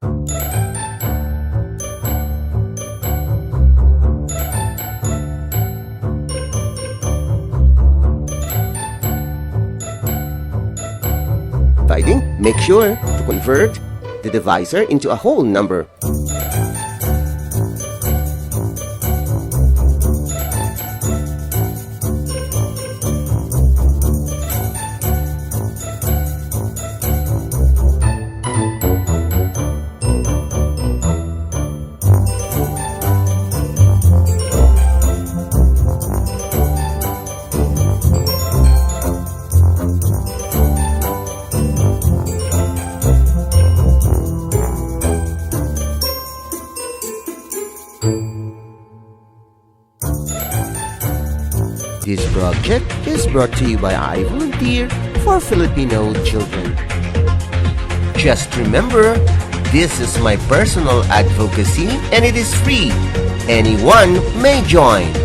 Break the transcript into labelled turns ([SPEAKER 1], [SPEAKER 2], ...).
[SPEAKER 1] Dividing, make sure to convert the divisor into a whole number. This project is brought to you by I Volunteer for Filipino Children. Just remember, this is my personal advocacy and it is free. Anyone may join.